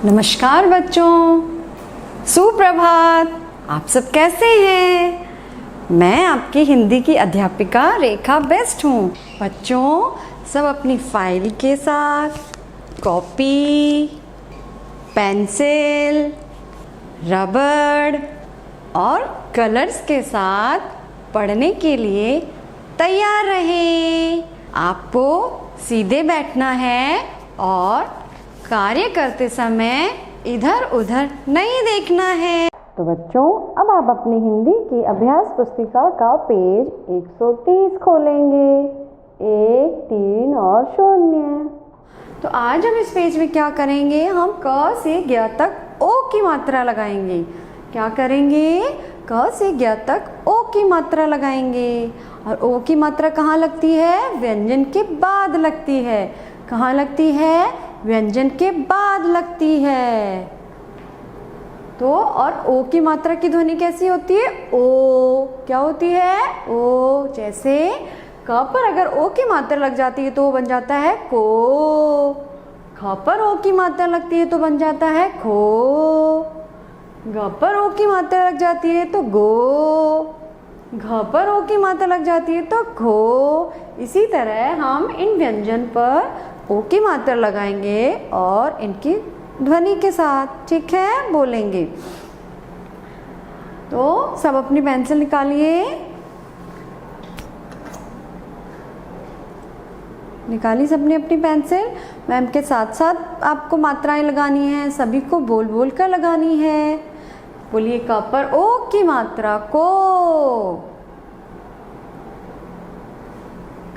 नमस्कार बच्चों, सुप्रभात। आप सब कैसे हैं? मैं आपकी हिंदी की अध्यापिका रेखा बेस्ट हूँ। बच्चों, सब अपनी फाइल के साथ कॉपी, पेंसिल, रबड़ और कलर्स के साथ पढ़ने के लिए तैयार रहें। आपको सीधे बैठना है और कार्य करते समय इधर उधर नहीं देखना है। तो बच्चों, अब आप अपनी हिंदी की अभ्यास पुस्तिका का पेज 130 खोलेंगे। 1, 3 और 0। तो आज हम इस पेज में क्या करेंगे? हम क से ज्ञ तक ओ की मात्रा लगाएंगे। क्या करेंगे? क से ज्ञ तक ओ की मात्रा लगाएंगे। और ओ की मात्रा कहाँ लगती है? व्यंजन के बाद लगती है। कहाँ लगती है? व्यंजन के बाद लगती है। तो और ओ की मात्रा की ध्वनि कैसी होती है? ओ। क्या होती है? ओ। जैसे क पर अगर ओ की मात्रा लग जाती है तो वो बन जाता है को। ख पर ओ की मात्रा लगती है तो बन जाता है खो। ग पर ओ की मात्रा लग जाती है तो गो। घ पर ओ की मात्रा लग जाती है तो घो। इसी तरह हम इन व्यंजन पर ओ की मात्रा लगाएंगे और इनकी ध्वनि के साथ, ठीक है, बोलेंगे। तो सब अपनी पेंसिल निकालिए। निकाली सबने अपनी पेंसिल। मैम के साथ साथ आपको मात्राएं लगानी है, सभी को बोल बोल कर लगानी है। बोलिए, क पर ओ की मात्रा को।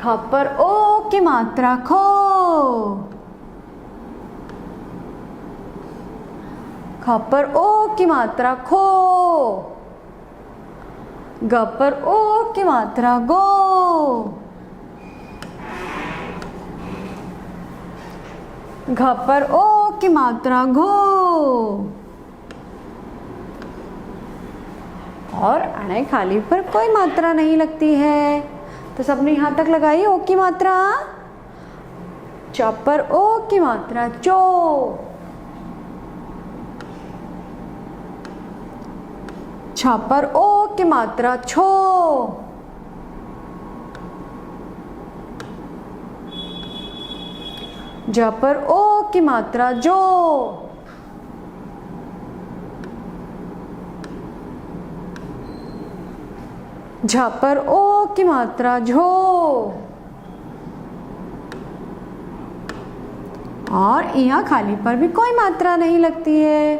ख पर ओ की मात्रा खो। ख पर ओ की मात्रा खो। ग पर ओ की मात्रा गो। घ पर ओ की मात्रा घो। और अणे खाली पर कोई मात्रा नहीं लगती है। तो सबने यहाँ तक लगाई ओ की मात्रा। च पर ओ की मात्रा चो। छ पर ओ की मात्रा छो। ज पर ओ की मात्रा जो। झ पर ओ की मात्रा झो। और यहाँ खाली पर भी कोई मात्रा नहीं लगती है।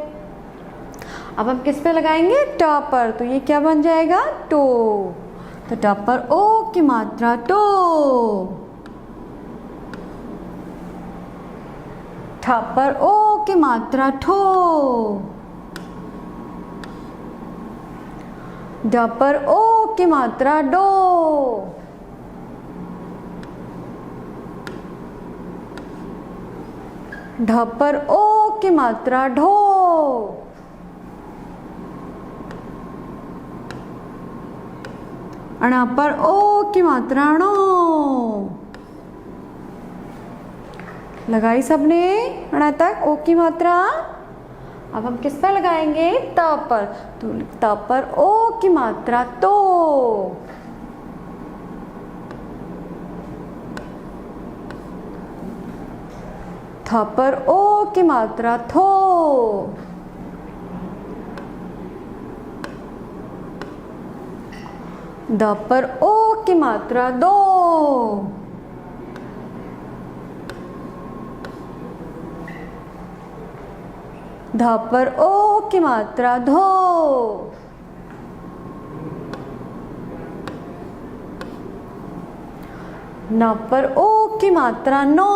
अब हम किस पे लगाएंगे? ट पर। तो ये क्या बन जाएगा? टो। तो ट पर ओ की मात्रा टो। ठ पर ओ की मात्रा ठो। ड पर ओ की मात्रा डो। ढ पर ओ की मात्रा ढो। अण पर ओ की मात्रा णो। लगाई सबने अण तक ओ की मात्रा। अब हम किस पर लगाएंगे? त पर। तो त पर ओ की मात्रा तो। थ पर ओ की मात्रा थो। द पर ओ की मात्रा दो। ध पर ओ की मात्रा धो। न पर ओ की मात्रा नो।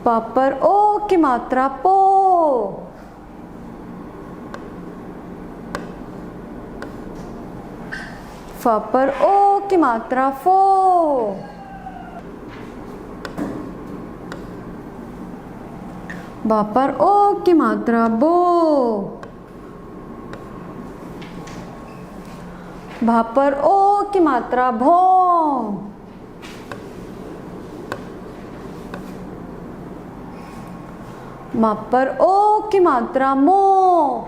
प पर ओ की मात्रा पो। फ पर ओ की मात्रा फो। ब पर ओ की मात्रा बो। भ पर ओ की मात्रा भो। म पर ओ की मात्रा मो।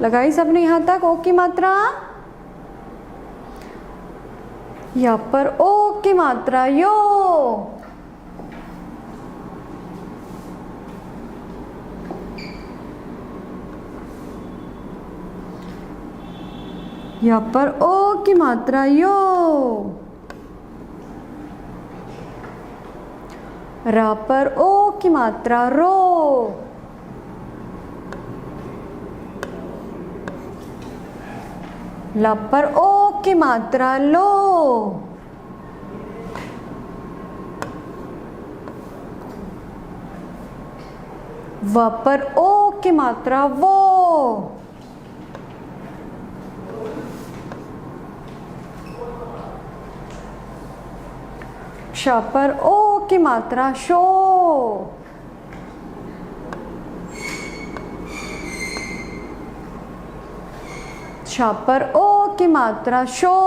लगाई सबने यहां तक ओ की मात्रा। या पर ओ की मात्रा यो। या पर ओ की मात्रा यो। रा पर ओ की मात्रा रो। ल पर ओ की मात्रा लो। व पर ओ की मात्रा वो। श पर ओ की मात्रा शो। श पर ओ की मात्रा शो।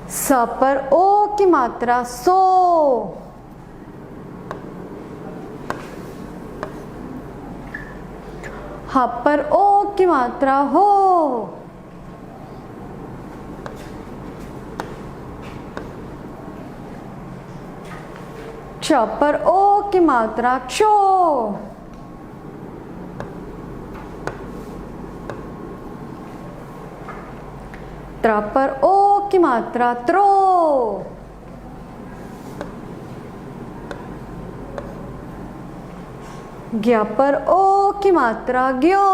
स पर ओ की मात्रा सो। ह पर ओ की मात्रा हो। क्ष पर ओ की मात्रा क्षो। त्र पर ओ की मात्रा त्रो। ज्ञ पर ओ की मात्रा ज्ञो।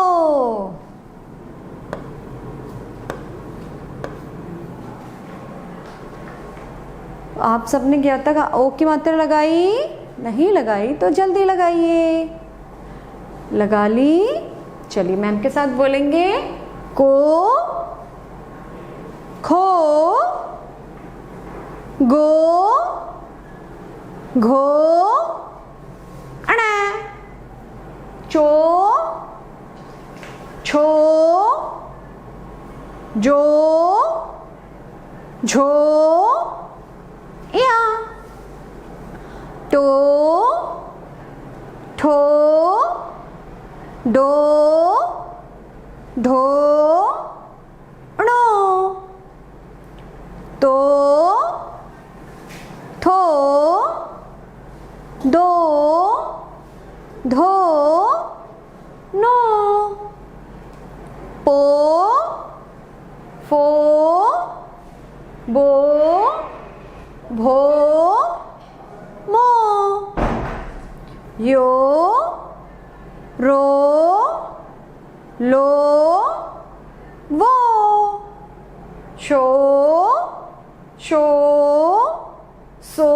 आप सबने ज्ञ तक ओ की मात्रा लगाई? नहीं लगाई तो जल्दी लगाइए। लगा ली? चलिए मैम के साथ बोलेंगे। को, खो, गो, घो, अण, चो, छो, जो, झो, या, टो, ठो, डो, ढो, णो, तो, थो, दो, धो, नो, पो, फो, बो, भो, मो, यो, रो, लो, वो, शो, शो, सो,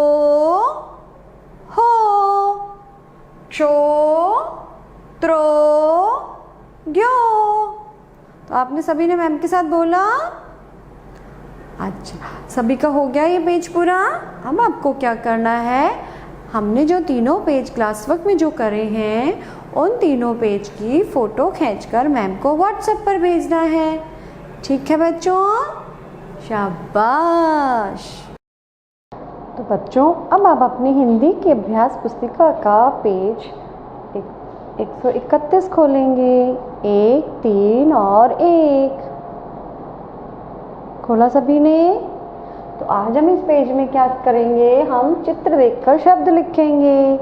हो, क्षो, त्रो, ज्ञो। तो आपने सभी ने मैम के साथ बोला। अच्छा, सभी का हो गया ये पेज पूरा। अब आपको क्या करना है, हमने जो तीनों पेज क्लास वर्क में जो करे हैं उन तीनों पेज की फ़ोटो खींचकर मैम को व्हाट्सएप पर भेजना है। ठीक है बच्चों, शाबाश। तो बच्चों अब आप अपनी हिंदी की अभ्यास पुस्तिका का पेज 131 खोलेंगे। 1, 3 और 1 खोला सभी ने? तो आज हम इस पेज में क्या करेंगे, हम चित्र देखकर शब्द लिखेंगे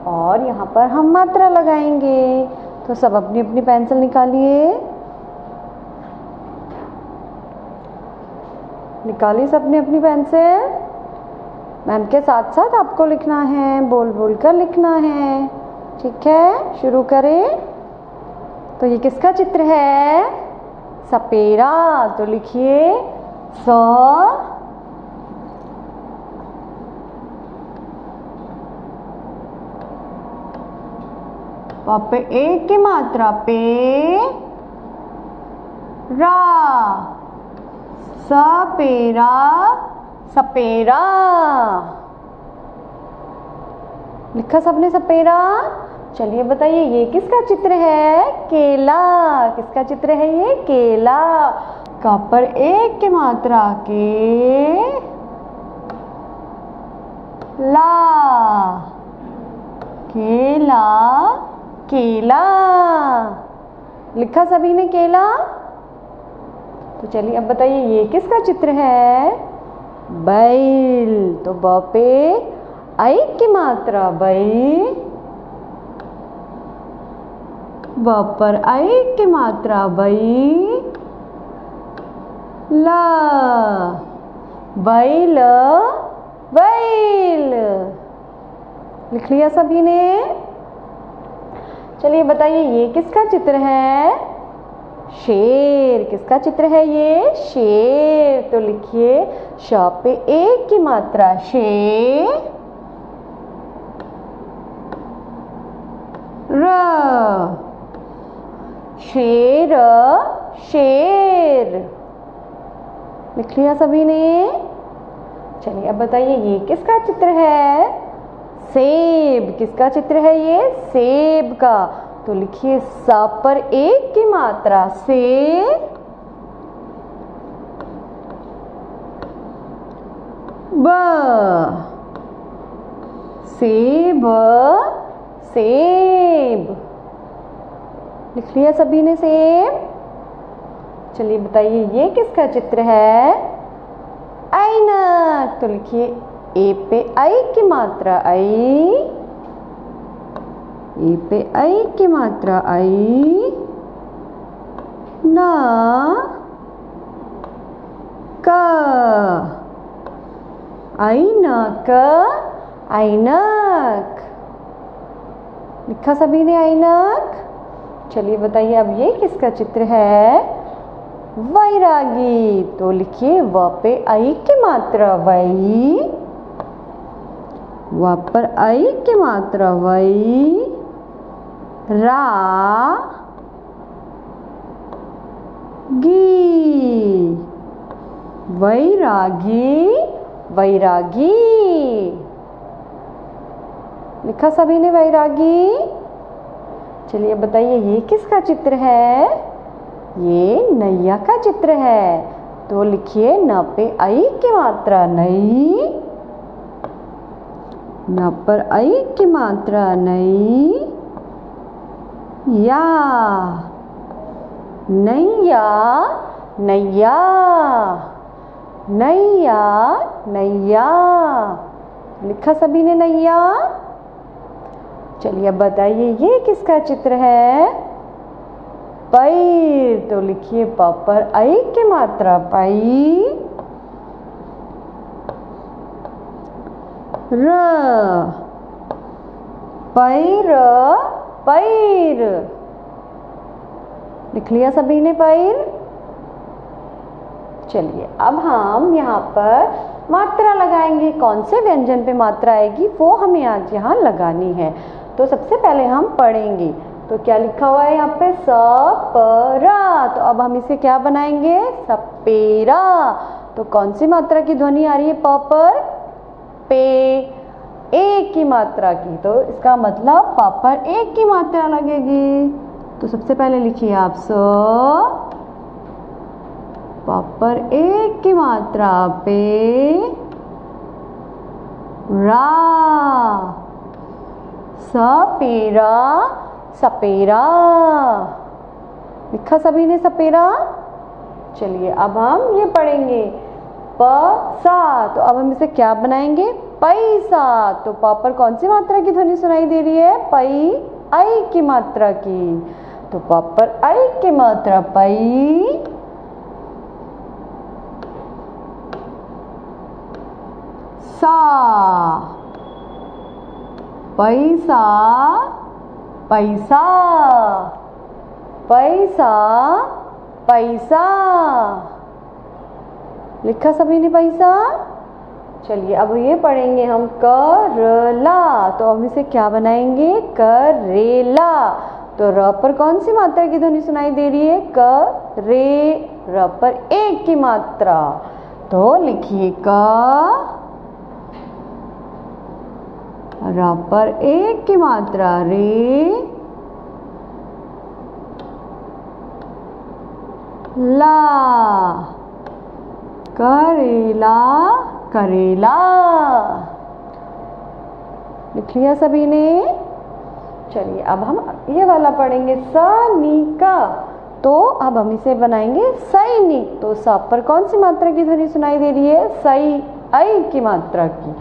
और यहाँ पर हम मात्रा लगाएंगे। तो सब अपनी अपनी पेंसिल निकालिए। निकाली सबने अपनी पेंसिल? मैम के साथ साथ आपको लिखना है, बोल बोल कर लिखना है। ठीक है, शुरू करें। तो ये किसका चित्र है? सपेरा। तो लिखिए स, पे एक की मात्रा पे, रा, सपेरा, सपेरा। लिखा सबने सपेरा? चलिए बताइए ये किसका चित्र है? केला। किसका चित्र है ये? केला। क पर एक की मात्रा के ला। केला, केला। लिखा सभी ने केला? तो चलिए अब बताइए ये किसका चित्र है? बैल। तो ब पे आई की मात्रा बै। ब पर आई की मात्रा बै। ला। बैल, बैल। लिख लिया सभी ने? चलिए बताइए ये किसका चित्र है? शेर। किसका चित्र है ये? शेर। तो लिखिए श पे एक की मात्रा शे। र। शेर, शेर। लिख लिया सभी ने? चलिए अब बताइए ये किसका चित्र है? सेब। किसका चित्र है ये? सेब का। तो लिखिए स पर एक की मात्रा से। ब। सेब, सेब। लिख लिया सभी ने सेब? चलिए बताइए ये किसका चित्र है? ऐनक। तो लिखिए ए पे आई की मात्रा आई। ए पे आई की मात्रा आई। ना का। ऐनक, ऐनक। लिखा सभी ने ऐनक? चलिए बताइए अब ये किसका चित्र है? वैरागी। तो लिखिए व पे आई की मात्रा वै। व पर आई की मात्रा वै। रा गी। वैरागी, वैरागी। लिखा सभी ने वैरागी? चलिए बताइए ये किसका चित्र है? ये नैया का चित्र है। तो लिखिए न पे आई की मात्रा नई। न पर आई की मात्रा नई। या। नैया, नैया। नैया, नैया। लिखा सभी ने नैया? चलिए अब बताइए ये किसका चित्र है? पैर। तो लिखिए प पर आई की मात्रा पई। र। पैर, पैर। लिख लिया सभी ने पैर? चलिए अब हम यहाँ पर मात्रा लगाएंगे। कौन से व्यंजन पे मात्रा आएगी वो हमें आज यहाँ लगानी है। तो सबसे पहले हम पढ़ेंगे। तो क्या लिखा हुआ है यहाँ पे? सपरा। तो अब हम इसे क्या बनाएंगे? सपेरा। तो कौन सी मात्रा की ध्वनि आ रही है प पर? पे। एक की मात्रा की। तो इसका मतलब प पर एक की मात्रा लगेगी। तो सबसे पहले लिखिए आप प पर एक की मात्रा पे। रा। सपेरा, सपेरा। लिखा सभी ने सपेरा? चलिए अब हम ये पढ़ेंगे प सा। तो अब हम इसे क्या बनाएंगे? पैसा। तो प पर कौन सी मात्रा की ध्वनि सुनाई दे रही है? पई, आई की मात्रा की। तो प पर आई की मात्रा पई। सा। पैसा, पैसा। पैसा, पैसा। लिखा सभी ने पैसा? चलिए अब ये पढ़ेंगे हम करला। तो अब इसे क्या बनाएंगे? करेला। तो र पर कौन सी मात्रा की ध्वनि सुनाई दे रही है? क रे। र पर एक की मात्रा। तो लिखिए क र पर एक की मात्रा रे, ला, करेला, करेला। लिख लिया सभी ने? चलिए अब हम ये वाला पढ़ेंगे सैनिक। तो अब हम इसे बनाएंगे सैनिक। तो स पर कौन सी मात्रा की ध्वनि सुनाई दे रही है? सई, आई की मात्रा की।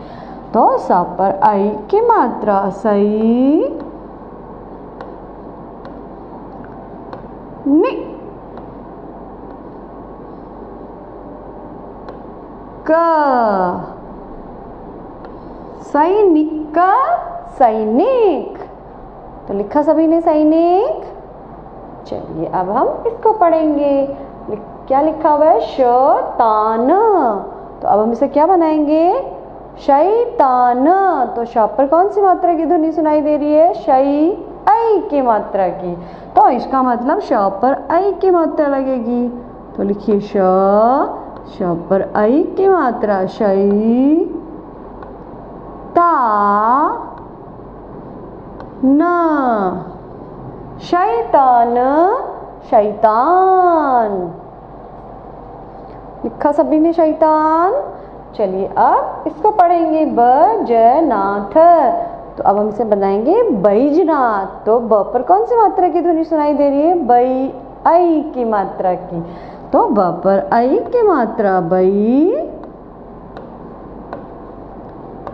तो स पर आई की मात्रा, सई नि, क, सैनिक, सैनिक। तो लिखा सभी ने सैनिक? चलिए अब हम इसको पढ़ेंगे। क्या लिखा हुआ है? शैतान। तो अब हम इसे क्या बनाएंगे? शैतान। तो श पर कौन सी मात्रा की ध्वनि सुनाई दे रही है? शई, आई की मात्रा की। तो इसका मतलब श पर आई की मात्रा लगेगी। तो लिखिए श पर आई की मात्रा, शई, ता, न, शैतान, शैतान। लिखा सभी ने शैतान? चलिए अब इसको पढ़ेंगे बैजनाथ। तो अब हम इसे बनाएंगे बैजनाथ। तो ब पर कौन सी मात्रा की ध्वनि सुनाई दे रही है? बै, आई की मात्रा की। तो ब पर आई की मात्रा, बै,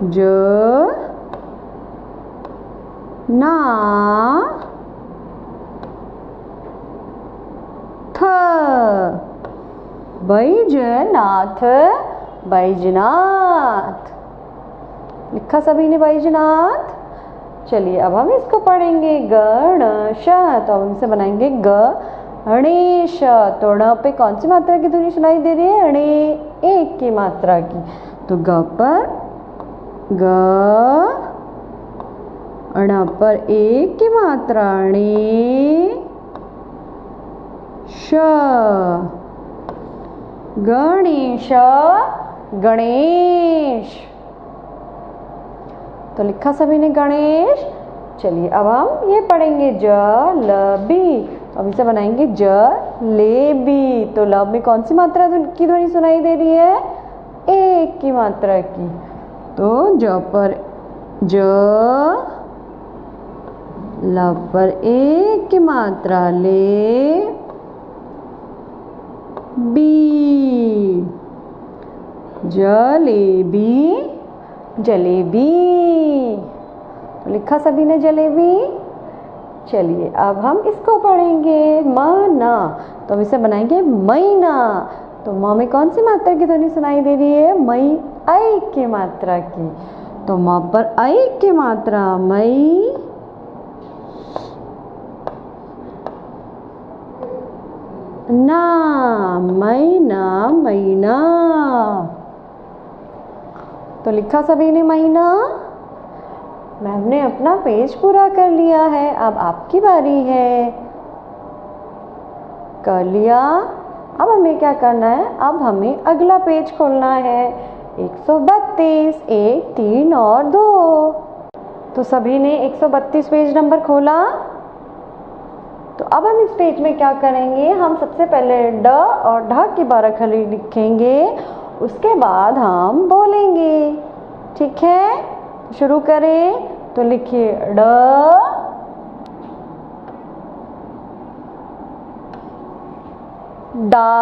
ज, ना, थ, बैजनाथ, बैजनाथ। लिखा सभी ने बैजनाथ? चलिए अब हम इसको पढ़ेंगे गणेश। तो अब हम इसे बनाएंगे गणेश। तो ण पे कौन सी मात्रा की ध्वनि सुनाई दे रही है? णे, एक की मात्रा की। तो ग पर ग, ण पर एक की मात्रा, णे, श, गणेश, गणेश। तो लिखा सभी ने गणेश? चलिए अब हम ये पढ़ेंगे जलेबी। तो अब इसे बनाएंगे जलेबी। तो लब में कौन सी मात्रा की ध्वनि सुनाई दे रही है? एक की मात्रा की। तो ज पर ज, ल पर एक की मात्रा, ले, बी, जलेबी, जलेबी। तो लिखा सभी ने जलेबी? चलिए अब हम इसको पढ़ेंगे मना। तो हम इसे बनाएंगे मैना। तो म में कौन सी मात्रा की ध्वनि सुनाई दे रही है? मई, आई की मात्रा की। तो म पर आई की मात्रा, मई, ना, मैना, मैना। तो लिखा सभी ने महीना? मैम ने अपना पेज पूरा कर लिया है। अब आपकी बारी है। कर लिया? अब हमें क्या करना है? अब हमें अगला पेज खोलना है। 132, 1, 3 और 2। तो सभी ने 132 पेज नंबर खोला। तो अब हम इस पेज में क्या करेंगे? हम सबसे पहले ड और ढ की बाराखली लिखेंगे, उसके बाद हम बोलेंगे। ठीक है, शुरू करें। तो लिखिए ड, डा,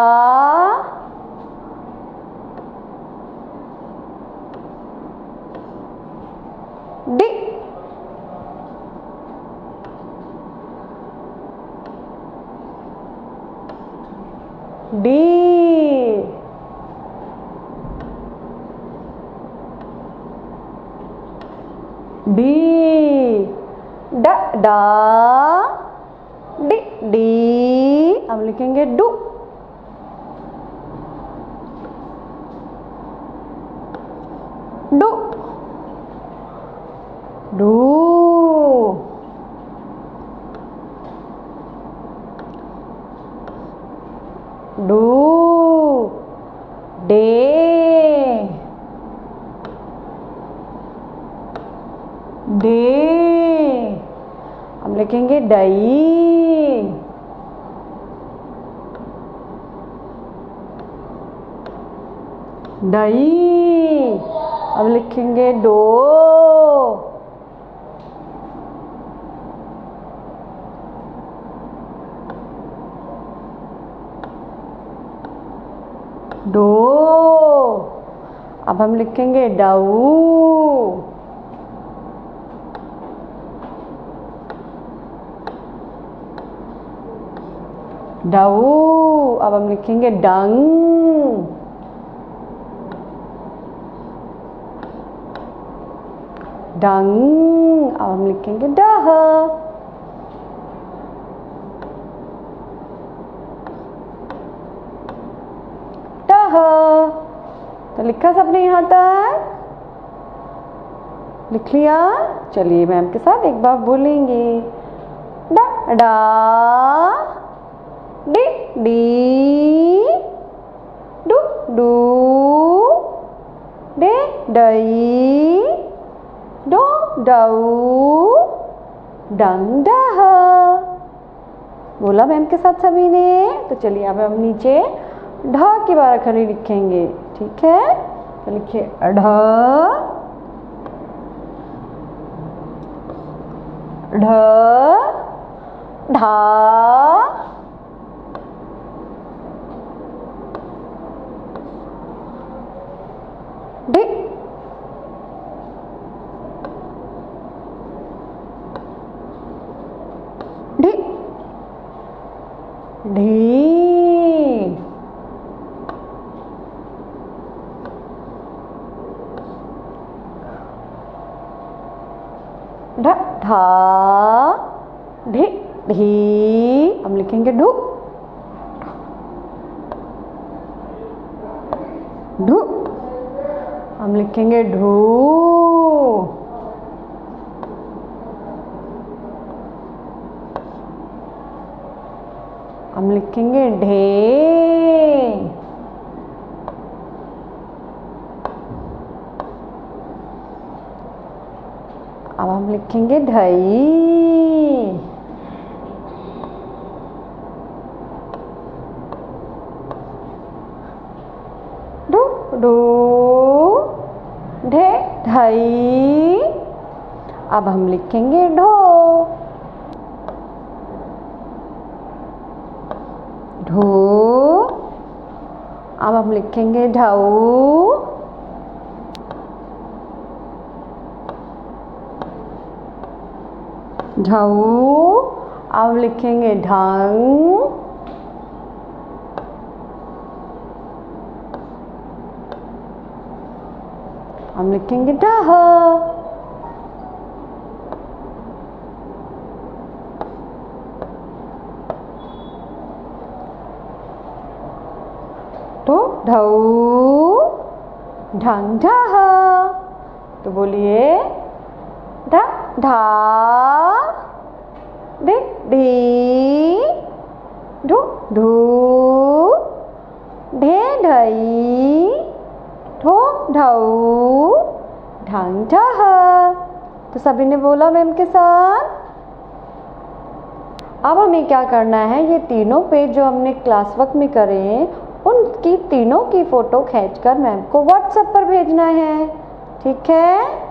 डी, डी, डी, ड, डा, डी, डी। अब लिखेंगे डू, डू, डू, डू, डे, डे, हम लिखेंगे डई। डई, अब लिखेंगे डो। डो, अब हम लिखेंगे डऊ। डऊ, अब हम लिखेंगे डंग। डंग, अब हम लिखेंगे डह। डह, तो लिखा सबने यहाँ तक? लिख लिया? चलिए मैम के साथ एक बार बोलेंगे। डा डा, डी डी, डू डू, डे डई, डो डऊ, डंग डह। बोला मैम के साथ सभी ने? तो चलिए अब हम नीचे ढ की बार खड़ी लिखेंगे, ठीक है? तो लिखिए ढ, ढ, ढा, ढि, ढि, ढी, ढ ढा, ढि ढी, हम लिखेंगे ढू। ढू, हम लिखेंगे ढू। हम लिखेंगे ढे। अब हम लिखेंगे ढई। ढू ढू, ढे ढई, अब हम लिखेंगे ढो। ढो, अब हम लिखेंगे ढऊ। ढऊ, अब लिखेंगे ढंग। हम लिखेंगे ढह। तो ढऊ, ढंग ढह। तो बोलिए ढ ढा, ढि ढी, ढू ढू, ढे ढई, ढो ढऊ, ढंग ढह। तो सभी ने बोला मैम के साथ? अब हमें क्या करना है, ये तीनों पेज जो हमने क्लास वर्क में करे हैं उनकी तीनों की फ़ोटो खींचकर मैम को व्हाट्सएप पर भेजना है, ठीक है?